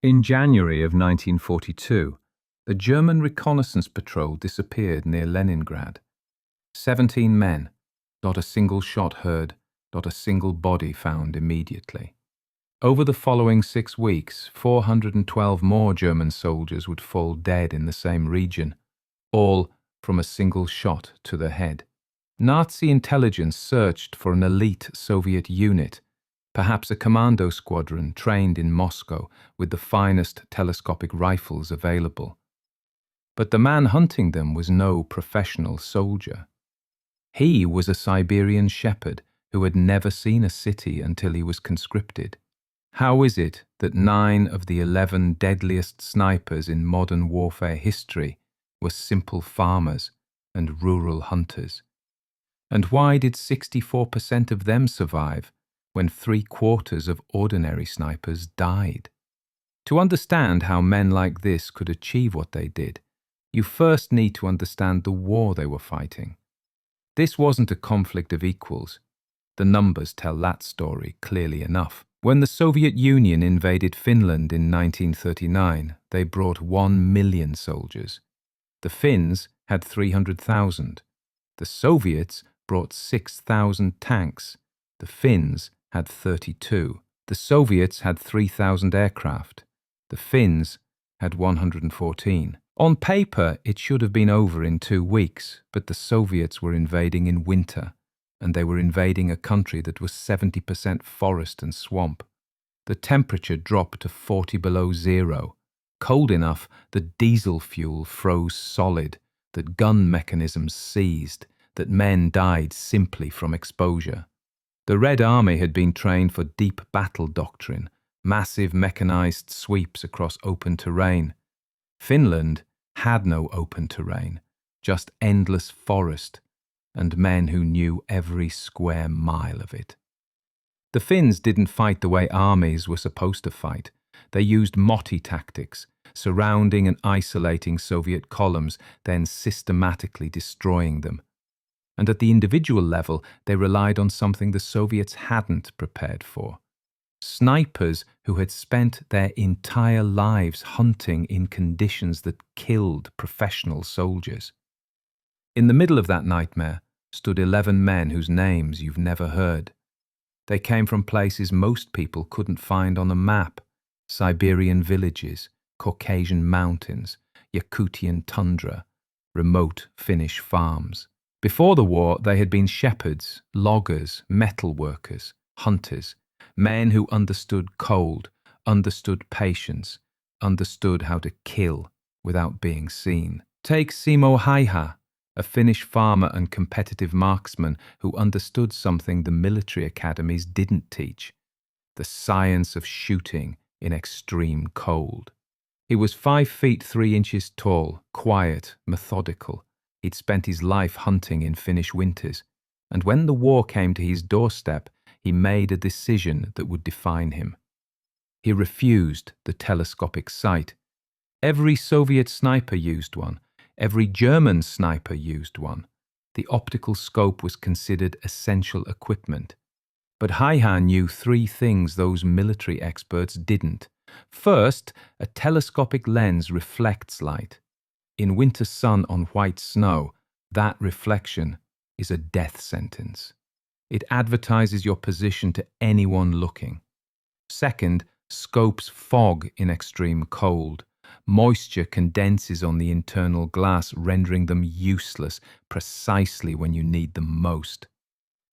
In January of 1942, the German reconnaissance patrol disappeared near Leningrad. 17 men, not a single shot heard, not a single body found immediately. Over the following 6 weeks, 412 more German soldiers would fall dead in the same region, all from a single shot to the head. Nazi intelligence searched for an elite Soviet unit, perhaps a commando squadron trained in Moscow with the finest telescopic rifles available. But the man hunting them was no professional soldier. He was a Siberian shepherd who had never seen a city until he was conscripted. How is it that 9 of the 11 deadliest snipers in modern warfare history were simple farmers and rural hunters? And why did 64% of them survive when 3/4 of ordinary snipers died? To understand how men like this could achieve what they did, you first need to understand the war they were fighting. This wasn't a conflict of equals. The numbers tell that story clearly enough. When the Soviet Union invaded Finland in 1939, they brought 1 million soldiers. The Finns had 300,000. The Soviets brought 6,000 tanks. The Finns had 32. The Soviets had 3,000 aircraft. The Finns had 114. On paper, it should have been over in 2 weeks, but the Soviets were invading in winter, and they were invading a country that was 70% forest and swamp. The temperature dropped to 40 below zero, cold enough that diesel fuel froze solid, that gun mechanisms seized, that men died simply from exposure. The Red Army had been trained for deep battle doctrine, massive mechanized sweeps across open terrain. Finland had no open terrain, just endless forest, and men who knew every square mile of it. The Finns didn't fight the way armies were supposed to fight. They used Motti tactics, surrounding and isolating Soviet columns, then systematically destroying them. And at the individual level, they relied on something the Soviets hadn't prepared for. Snipers who had spent their entire lives hunting in conditions that killed professional soldiers. In the middle of that nightmare stood 11 men whose names you've never heard. They came from places most people couldn't find on a map: Siberian villages, Caucasian mountains, Yakutian tundra, remote Finnish farms. Before the war, they had been shepherds, loggers, metal workers, hunters, men who understood cold, understood patience, understood how to kill without being seen. Take Simo Häyhä, a Finnish farmer and competitive marksman who understood something the military academies didn't teach: the science of shooting in extreme cold. He was 5 feet 3 inches tall, quiet, methodical. He'd spent his life hunting in Finnish winters, and when the war came to his doorstep, he made a decision that would define him. He refused the telescopic sight. Every Soviet sniper used one. Every German sniper used one. The optical scope was considered essential equipment. But Häyhä knew 3 things those military experts didn't. First, a telescopic lens reflects light. In winter sun on white snow, that reflection is a death sentence. It advertises your position to anyone looking. Second, scopes fog in extreme cold. Moisture condenses on the internal glass, rendering them useless precisely when you need them most.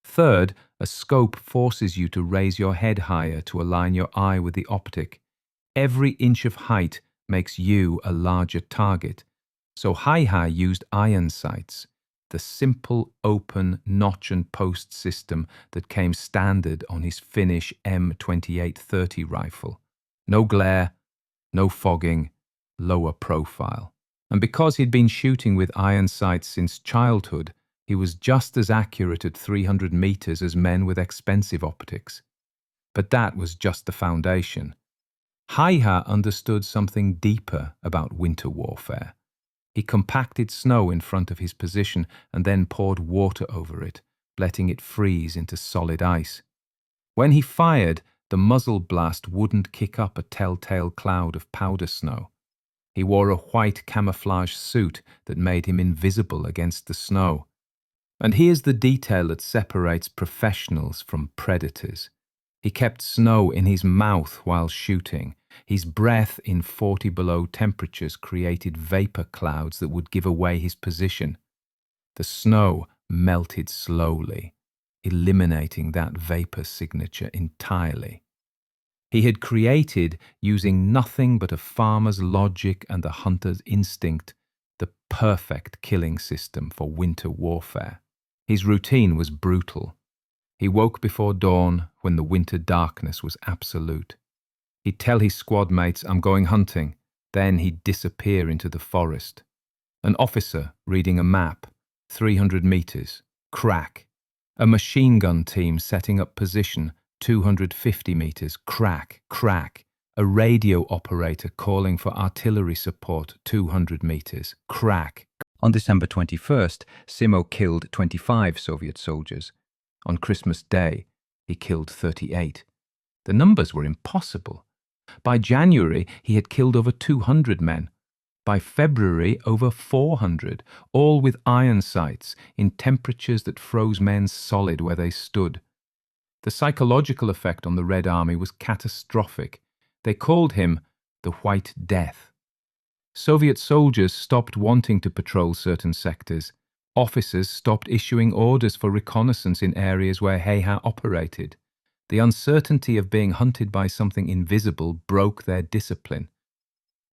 Third, a scope forces you to raise your head higher to align your eye with the optic. Every inch of height makes you a larger target. So Häyhä used iron sights, the simple, open, notch and post system that came standard on his Finnish M2830 rifle. No glare, no fogging, lower profile. And because he'd been shooting with iron sights since childhood, he was just as accurate at 300 meters as men with expensive optics. But that was just the foundation. Häyhä understood something deeper about winter warfare. He compacted snow in front of his position and then poured water over it, letting it freeze into solid ice. When he fired, The muzzle blast wouldn't kick up a telltale cloud of powder snow. He wore a white camouflage suit that made him invisible against the snow. And here's the detail that separates professionals from predators. He kept snow in his mouth while shooting. His breath in 40 below temperatures created vapor clouds that would give away his position. The snow melted slowly, eliminating that vapor signature entirely. He had created, using nothing but a farmer's logic and a hunter's instinct, the perfect killing system for winter warfare. His routine was brutal. He woke before dawn when the winter darkness was absolute. He'd tell his squad mates, "I'm going hunting." Then he'd disappear into the forest. An officer reading a map, 300 meters, crack. A machine gun team setting up position, 250 meters, crack, crack. A radio operator calling for artillery support, 200 meters, crack. On December 21st, Simo killed 25 Soviet soldiers. On Christmas Day, he killed 38. The numbers were impossible. By January, he had killed over 200 men. By February, over 400, all with iron sights, in temperatures that froze men solid where they stood. The psychological effect on the Red Army was catastrophic. They called him the White Death. Soviet soldiers stopped wanting to patrol certain sectors. Officers stopped issuing orders for reconnaissance in areas where Häyhä operated. The uncertainty of being hunted by something invisible broke their discipline.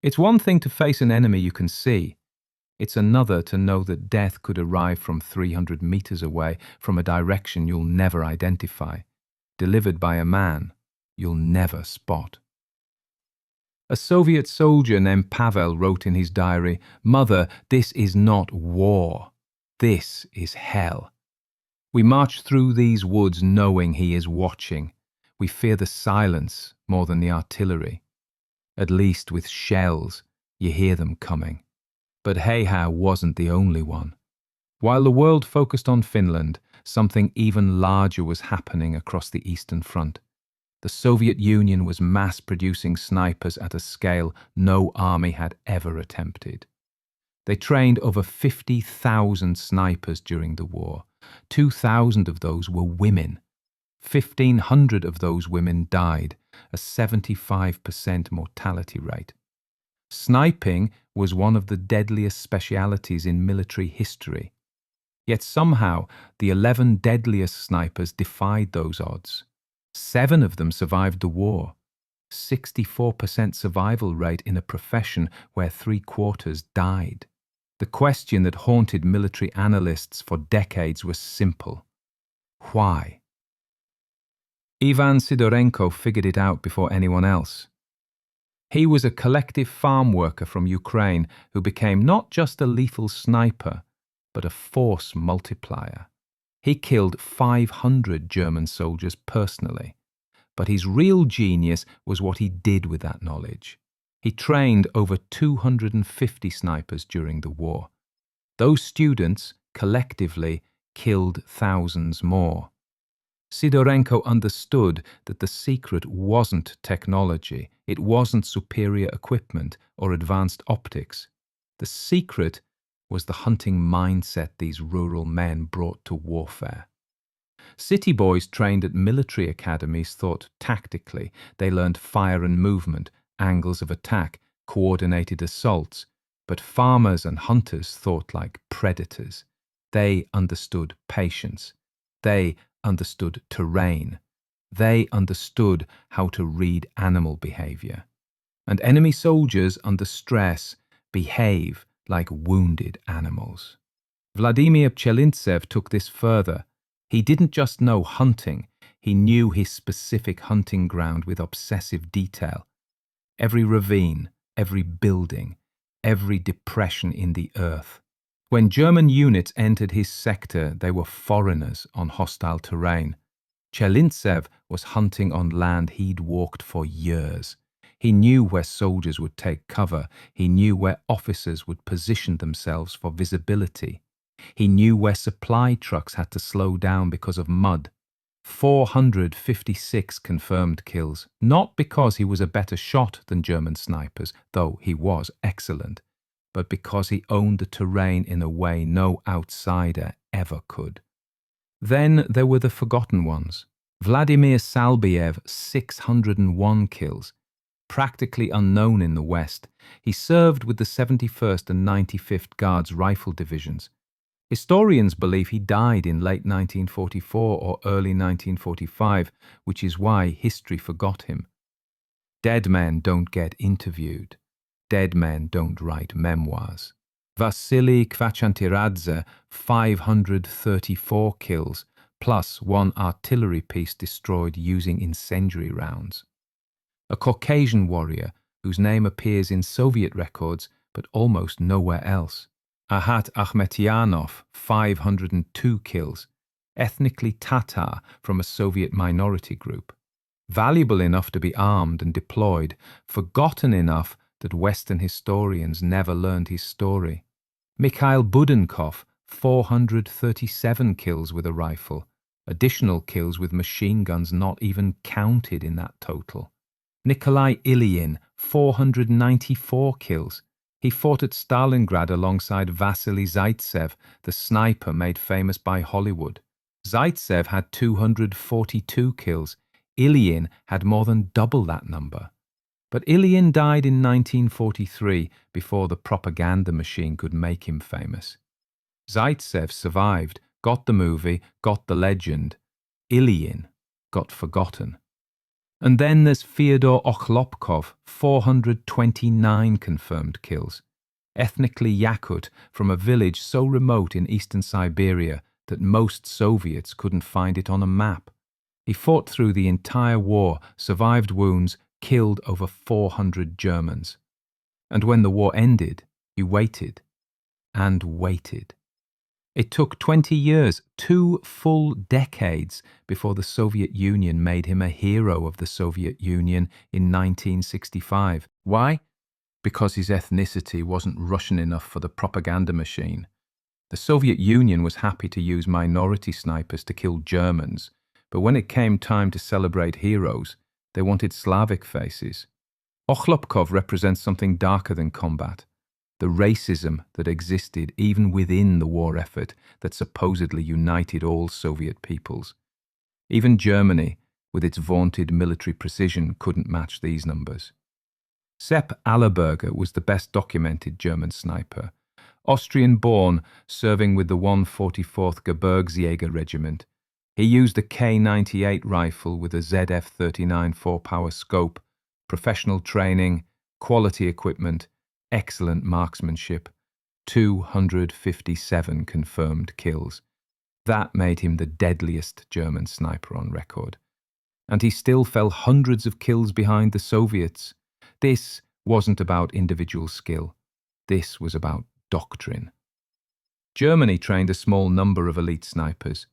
It's one thing to face an enemy you can see. It's another to know that death could arrive from 300 meters away, from a direction you'll never identify, delivered by a man you'll never spot. A Soviet soldier named Pavel wrote in his diary, "Mother, this is not war. This is hell. We march through these woods knowing he is watching. We fear the silence more than the artillery. At least with shells, you hear them coming." But Häyhä wasn't the only one. While the world focused on Finland, something even larger was happening across the Eastern Front. The Soviet Union was mass-producing snipers at a scale no army had ever attempted. They trained over 50,000 snipers during the war. 2,000 of those were women. 1,500 of those women died, a 75% mortality rate. Sniping was one of the deadliest specialities in military history. Yet somehow, the 11 deadliest snipers defied those odds. 7 of them survived the war. 64% survival rate in a profession where 3/4 died. The question that haunted military analysts for decades was simple. Why? Ivan Sidorenko figured it out before anyone else. He was a collective farm worker from Ukraine who became not just a lethal sniper, but a force multiplier. He killed 500 German soldiers personally, but his real genius was what he did with that knowledge. He trained over 250 snipers during the war. Those students, collectively, killed thousands more. Sidorenko understood that the secret wasn't technology, it wasn't superior equipment or advanced optics. The secret was the hunting mindset these rural men brought to warfare. City boys trained at military academies thought tactically. They learned fire and movement, angles of attack, coordinated assaults. But farmers and hunters thought like predators. They understood patience. They understood terrain. They understood how to read animal behavior. And enemy soldiers under stress behave like wounded animals. Vladimir Pchelintsev took this further. He didn't just know hunting, he knew his specific hunting ground with obsessive detail. Every ravine, every building, every depression in the earth. When German units entered his sector, they were foreigners on hostile terrain. Pchelintsev was hunting on land he'd walked for years. He knew where soldiers would take cover. He knew where officers would position themselves for visibility. He knew where supply trucks had to slow down because of mud. 456 confirmed kills, not because he was a better shot than German snipers, though he was excellent, but because he owned the terrain in a way no outsider ever could. Then there were the forgotten ones. Vladimir Salbiev, 601 kills. Practically unknown in the West, he served with the 71st and 95th Guards Rifle Divisions. Historians believe he died in late 1944 or early 1945, which is why history forgot him. Dead men don't get interviewed. Dead men don't write memoirs. Vasily Kvachantiradze, 534 kills, plus one artillery piece destroyed using incendiary rounds. A Caucasian warrior whose name appears in Soviet records but almost nowhere else. Ahat Akhmetyanov, 502 kills, ethnically Tatar from a Soviet minority group. Valuable enough to be armed and deployed, forgotten enough that Western historians never learned his story. Mikhail Budenkov, 437 kills with a rifle, additional kills with machine guns not even counted in that total. Nikolay Ilyin, 494 kills. He fought at Stalingrad alongside Vasily Zaitsev, the sniper made famous by Hollywood. Zaitsev had 242 kills. Ilyin had more than double that number. But Ilyin died in 1943 before the propaganda machine could make him famous. Zaitsev survived, got the movie, got the legend. Ilyin got forgotten. And then there's Fyodor Okhlopkov, 429 confirmed kills. Ethnically Yakut from a village so remote in eastern Siberia that most Soviets couldn't find it on a map. He fought through the entire war, survived wounds, killed over 400 Germans. And when the war ended, he waited and waited. It took 20 years, 2 full decades, before the Soviet Union made him a hero of the Soviet Union in 1965. Why? Because his ethnicity wasn't Russian enough for the propaganda machine. The Soviet Union was happy to use minority snipers to kill Germans, but when it came time to celebrate heroes, they wanted Slavic faces. Okhlopkov represents something darker than combat. The racism that existed even within the war effort that supposedly united all Soviet peoples. Even Germany, with its vaunted military precision, couldn't match these numbers. Sepp Allerberger was the best documented German sniper. Austrian-born, serving with the 144th Gebirgsjäger Regiment. He used a K98 rifle with a ZF-39 4-power scope, professional training, quality equipment, excellent marksmanship, 257 confirmed kills. That made him the deadliest German sniper on record. And he still fell hundreds of kills behind the Soviets. This wasn't about individual skill. This was about doctrine. Germany trained a small number of elite snipers.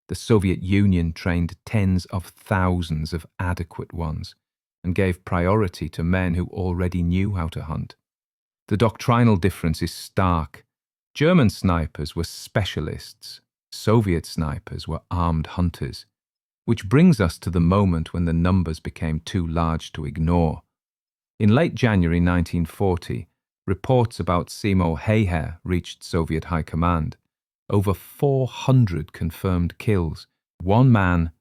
The Soviet Union trained tens of thousands of adequate ones and gave priority to men who already knew how to hunt. The doctrinal difference is stark. German snipers were specialists. Soviet snipers were armed hunters. Which brings us to the moment when the numbers became too large to ignore. In late January 1940, reports about Simo Häyhä reached Soviet High Command. Over 400 confirmed kills. 1 man,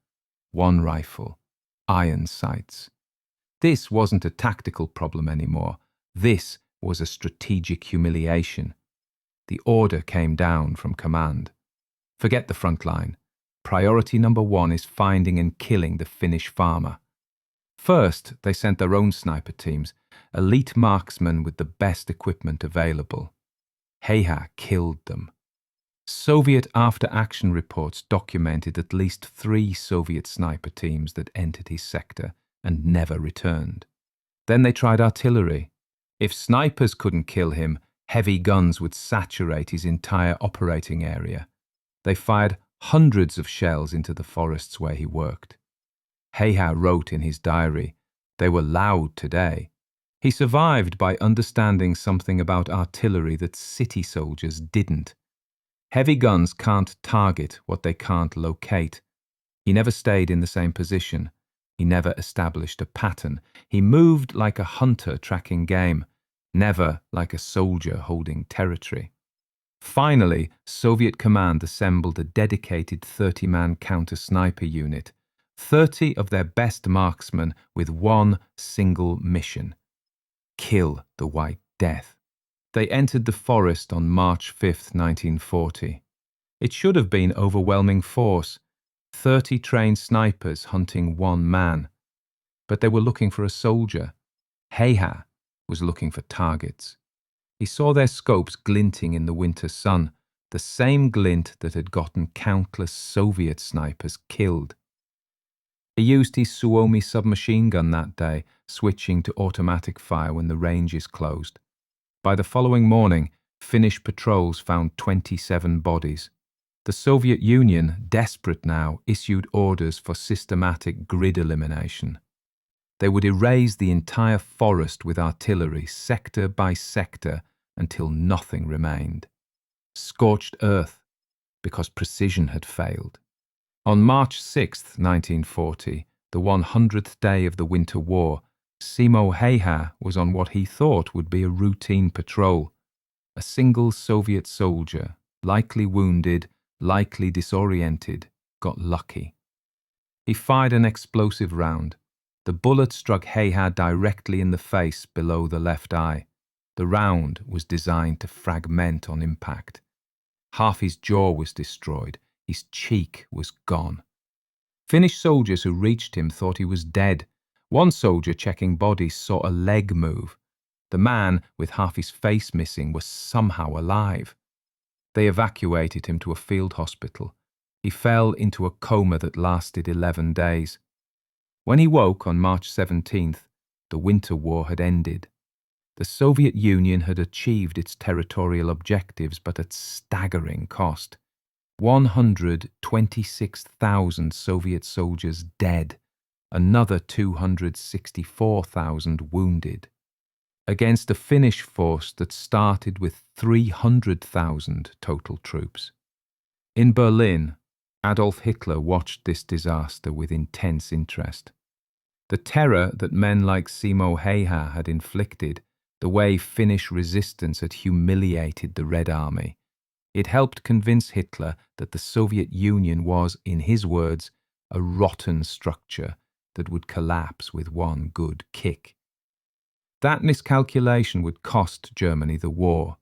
1 rifle, iron sights. This wasn't a tactical problem anymore. This was a strategic humiliation. The order came down from command. Forget the front line. Priority number 1 is finding and killing the Finnish farmer. First, they sent their own sniper teams, elite marksmen with the best equipment available. Häyhä killed them. Soviet after-action reports documented at least 3 Soviet sniper teams that entered his sector and never returned. Then they tried artillery. If snipers couldn't kill him, heavy guns would saturate his entire operating area. They fired hundreds of shells into the forests where he worked. Häyhä wrote in his diary, "They were loud today." He survived by understanding something about artillery that city soldiers didn't. Heavy guns can't target what they can't locate. He never stayed in the same position. He never established a pattern. He moved like a hunter tracking game, never like a soldier holding territory. Finally, Soviet command assembled a dedicated 30-man counter-sniper unit, 30 of their best marksmen with one single mission: kill the White Death. They entered the forest on March 5, 1940. It should have been overwhelming force, 30 trained snipers hunting one man. But they were looking for a soldier. Häyhä was looking for targets. He saw their scopes glinting in the winter sun, the same glint that had gotten countless Soviet snipers killed. He used his Suomi submachine gun that day, switching to automatic fire when the range is closed. By the following morning, Finnish patrols found 27 bodies. The Soviet Union, desperate now, issued orders for systematic grid elimination. They would erase the entire forest with artillery, sector by sector, until nothing remained. Scorched earth, because precision had failed. On March 6, 1940, the 100th day of the Winter War, Simo Häyhä was on what he thought would be a routine patrol. A single Soviet soldier, likely wounded, likely disoriented, got lucky. He fired an explosive round. The bullet struck Häyhä directly in the face below the left eye. The round was designed to fragment on impact. Half his jaw was destroyed. His cheek was gone. Finnish soldiers who reached him thought he was dead. One soldier checking bodies saw a leg move. The man, with half his face missing, was somehow alive. They evacuated him to a field hospital. He fell into a coma that lasted 11 days. When he woke on March 17th, the Winter War had ended. The Soviet Union had achieved its territorial objectives, but at staggering cost. 126,000 Soviet soldiers dead, another 264,000 wounded, against a Finnish force that started with 300,000 total troops. In Berlin, Adolf Hitler watched this disaster with intense interest. The terror that men like Simo Häyhä had inflicted, the way Finnish resistance had humiliated the Red Army, it helped convince Hitler that the Soviet Union was, in his words, a rotten structure that would collapse with one good kick. That miscalculation would cost Germany the war.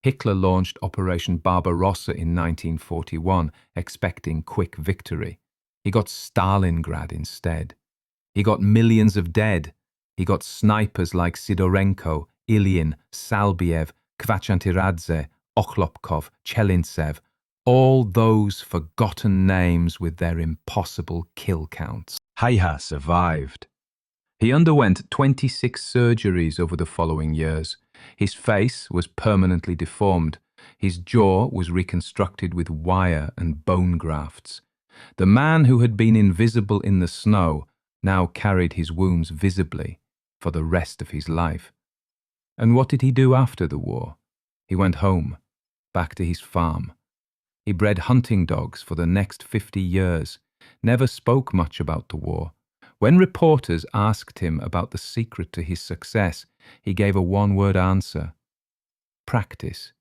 Hitler launched Operation Barbarossa in 1941, expecting quick victory. He got Stalingrad instead. He got millions of dead. He got snipers like Sidorenko, Ilyin, Salbiev, Kvachantiradze, Okhlopkov, Pchelintsev, all those forgotten names with their impossible kill counts. Häyhä survived. He underwent 26 surgeries over the following years. His face was permanently deformed. His jaw was reconstructed with wire and bone grafts. The man who had been invisible in the snow now carried his wounds visibly for the rest of his life. And what did he do after the war? He went home, back to his farm. He bred hunting dogs for the next 50 years, never spoke much about the war. When reporters asked him about the secret to his success, he gave a one-word answer: practice.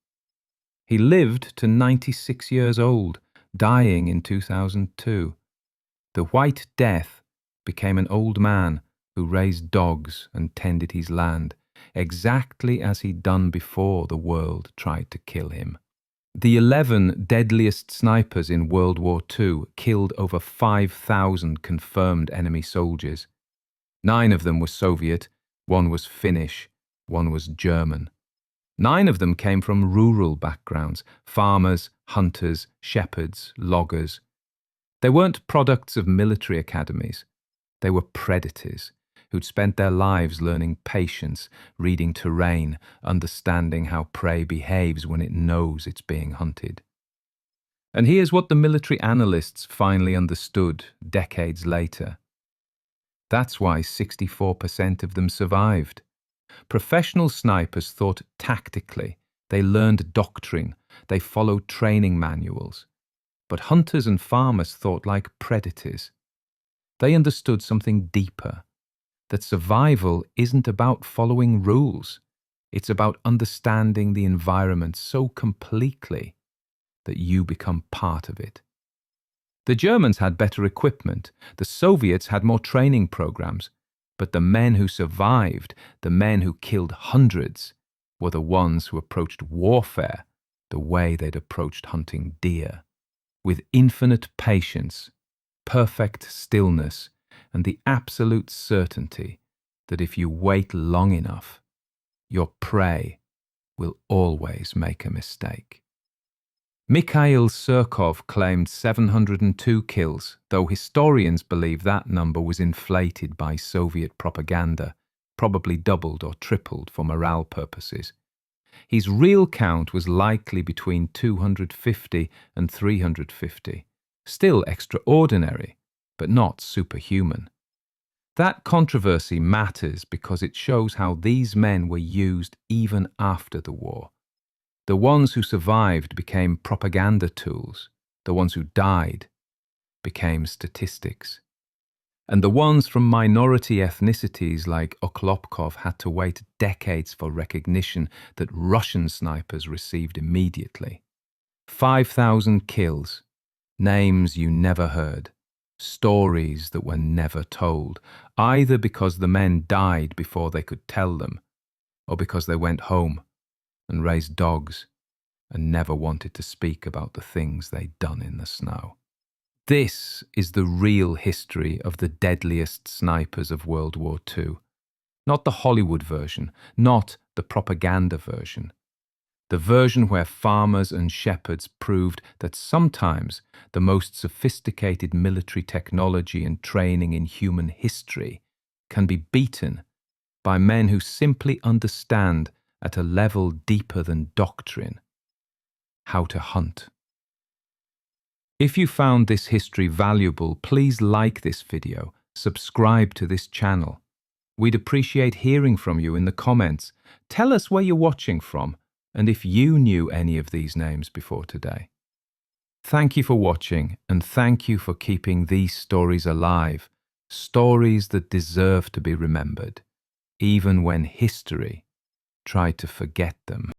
He lived to 96 years old, dying in 2002. The White Death became an old man who raised dogs and tended his land, exactly as he'd done before the world tried to kill him. The 11 deadliest snipers in World War II killed over 5,000 confirmed enemy soldiers. 9 of them were Soviet, 1 was Finnish, 1 was German. 9 of them came from rural backgrounds: farmers, hunters, shepherds, loggers. They weren't products of military academies. They were predators who'd spent their lives learning patience, reading terrain, understanding how prey behaves when it knows it's being hunted. And here's what the military analysts finally understood decades later. That's why 64% of them survived. Professional snipers thought tactically. They learned doctrine. They followed training manuals. but hunters and farmers thought like predators. They understood something deeper, that survival isn't about following rules. It's about understanding the environment so completely that you become part of it. The Germans had better equipment, the Soviets had more training programs, but the men who survived, the men who killed hundreds, were the ones who approached warfare the way they'd approached hunting deer, with infinite patience, perfect stillness, and the absolute certainty that if you wait long enough, your prey will always make a mistake. Mikhail Surkov claimed 702 kills, though historians believe that number was inflated by Soviet propaganda, probably doubled or tripled for morale purposes. His real count was likely between 250 and 350, still extraordinary, but not superhuman. That controversy matters because it shows how these men were used even after the war. The ones who survived became propaganda tools. The ones who died became statistics. And the ones from minority ethnicities like Okhlopkov had to wait decades for recognition that Russian snipers received immediately. 5,000 kills, names you never heard, stories that were never told, either because the men died before they could tell them, or because they went home and raised dogs and never wanted to speak about the things they'd done in the snow. This is the real history of the deadliest snipers of World War II. Not the Hollywood version, not the propaganda version. The version where farmers and shepherds proved that sometimes the most sophisticated military technology and training in human history can be beaten by men who simply understand at a level deeper than doctrine how to hunt. If you found this history valuable, please like this video, subscribe to this channel. We'd appreciate hearing from you in the comments. Tell us where you're watching from and if you knew any of these names before today. Thank you for watching, and thank you for keeping these stories alive, stories that deserve to be remembered, even when history tried to forget them.